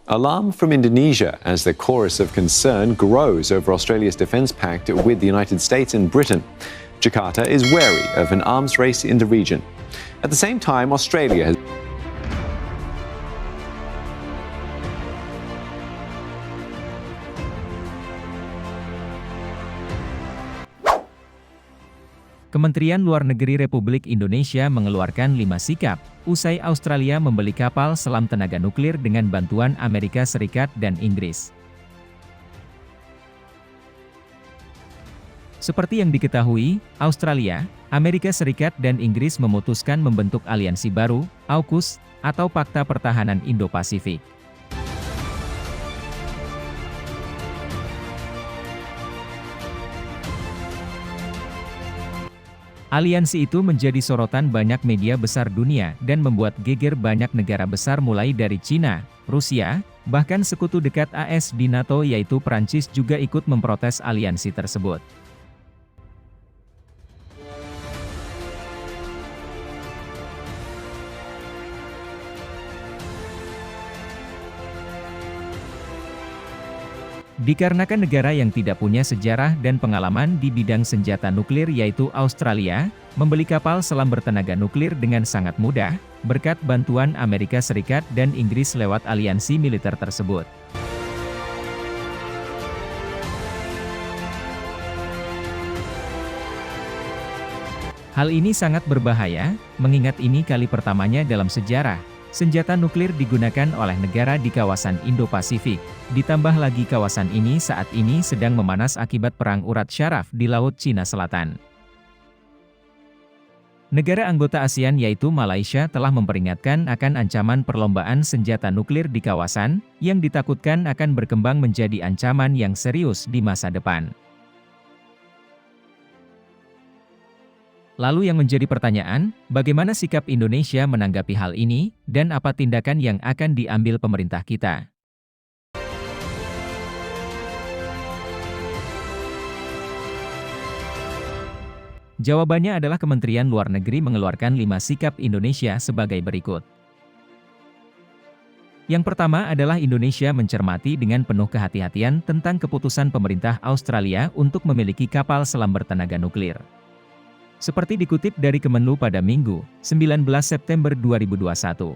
Alarm from Indonesia as the chorus of concern grows over Australia's defence pact with the United States and Britain. Jakarta is wary of an arms race in the region. At the same time, Australia has Kementerian Luar Negeri Republik Indonesia mengeluarkan 5 sikap, usai Australia membeli kapal selam tenaga nuklir dengan bantuan Amerika Serikat dan Inggris. Seperti yang diketahui, Australia, Amerika Serikat dan Inggris memutuskan membentuk aliansi baru, AUKUS, atau Pakta Pertahanan Indo-Pasifik. Aliansi itu menjadi sorotan banyak media besar dunia dan membuat geger banyak negara besar mulai dari Cina, Rusia, bahkan sekutu dekat AS di NATO yaitu Prancis juga ikut memprotes aliansi tersebut. Dikarenakan negara yang tidak punya sejarah dan pengalaman di bidang senjata nuklir yaitu Australia, membeli kapal selam bertenaga nuklir dengan sangat mudah, berkat bantuan Amerika Serikat dan Inggris lewat aliansi militer tersebut. Hal ini sangat berbahaya, mengingat ini kali pertamanya dalam sejarah, senjata nuklir digunakan oleh negara di kawasan Indo-Pasifik, ditambah lagi kawasan ini saat ini sedang memanas akibat perang urat syaraf di Laut Cina Selatan. Negara anggota ASEAN yaitu Malaysia telah memperingatkan akan ancaman perlombaan senjata nuklir di kawasan, yang ditakutkan akan berkembang menjadi ancaman yang serius di masa depan. Lalu yang menjadi pertanyaan, bagaimana sikap Indonesia menanggapi hal ini, dan apa tindakan yang akan diambil pemerintah kita? Jawabannya adalah Kementerian Luar Negeri mengeluarkan 5 sikap Indonesia sebagai berikut. Yang pertama adalah Indonesia mencermati dengan penuh kehati-hatian tentang keputusan pemerintah Australia untuk memiliki kapal selam bertenaga nuklir. Seperti dikutip dari Kemenlu pada Minggu, 19 September 2021.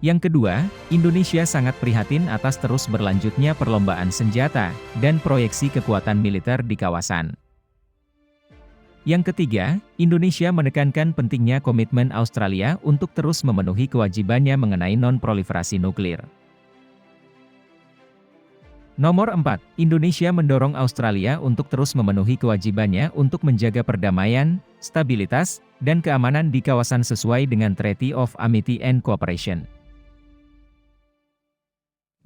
Yang kedua, Indonesia sangat prihatin atas terus berlanjutnya perlombaan senjata dan proyeksi kekuatan militer di kawasan. Yang ketiga, Indonesia menekankan pentingnya komitmen Australia untuk terus memenuhi kewajibannya mengenai non-proliferasi nuklir. Nomor 4, Indonesia mendorong Australia untuk terus memenuhi kewajibannya untuk menjaga perdamaian, stabilitas, dan keamanan di kawasan sesuai dengan Treaty of Amity and Cooperation.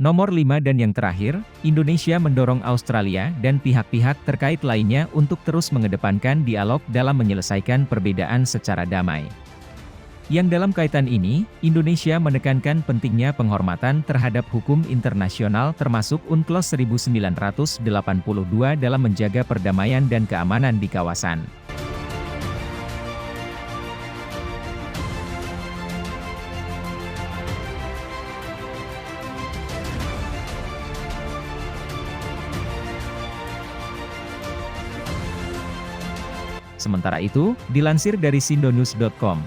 Nomor 5 dan yang terakhir, Indonesia mendorong Australia dan pihak-pihak terkait lainnya untuk terus mengedepankan dialog dalam menyelesaikan perbedaan secara damai. Yang dalam kaitan ini, Indonesia menekankan pentingnya penghormatan terhadap hukum internasional termasuk UNCLOS 1982 dalam menjaga perdamaian dan keamanan di kawasan. Sementara itu, dilansir dari sindonews.com,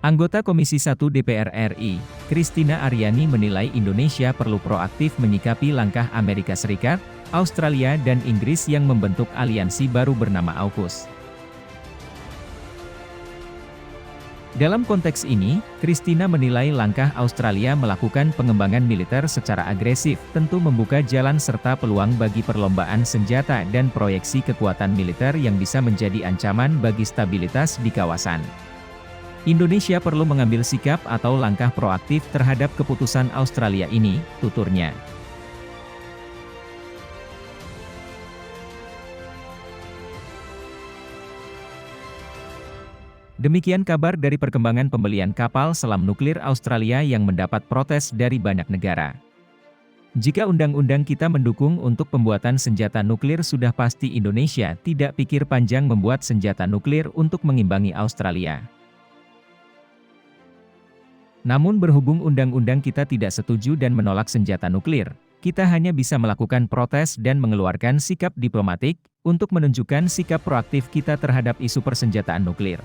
anggota Komisi 1 DPR RI, Christina Aryani menilai Indonesia perlu proaktif menyikapi langkah Amerika Serikat, Australia dan Inggris yang membentuk aliansi baru bernama AUKUS. Dalam konteks ini, Christina menilai langkah Australia melakukan pengembangan militer secara agresif tentu membuka jalan serta peluang bagi perlombaan senjata dan proyeksi kekuatan militer yang bisa menjadi ancaman bagi stabilitas di kawasan. Indonesia perlu mengambil sikap atau langkah proaktif terhadap keputusan Australia ini, tuturnya. Demikian kabar dari perkembangan pembelian kapal selam nuklir Australia yang mendapat protes dari banyak negara. Jika undang-undang kita mendukung untuk pembuatan senjata nuklir, sudah pasti Indonesia tidak pikir panjang membuat senjata nuklir untuk mengimbangi Australia. Namun berhubung undang-undang kita tidak setuju dan menolak senjata nuklir, kita hanya bisa melakukan protes dan mengeluarkan sikap diplomatik untuk menunjukkan sikap proaktif kita terhadap isu persenjataan nuklir.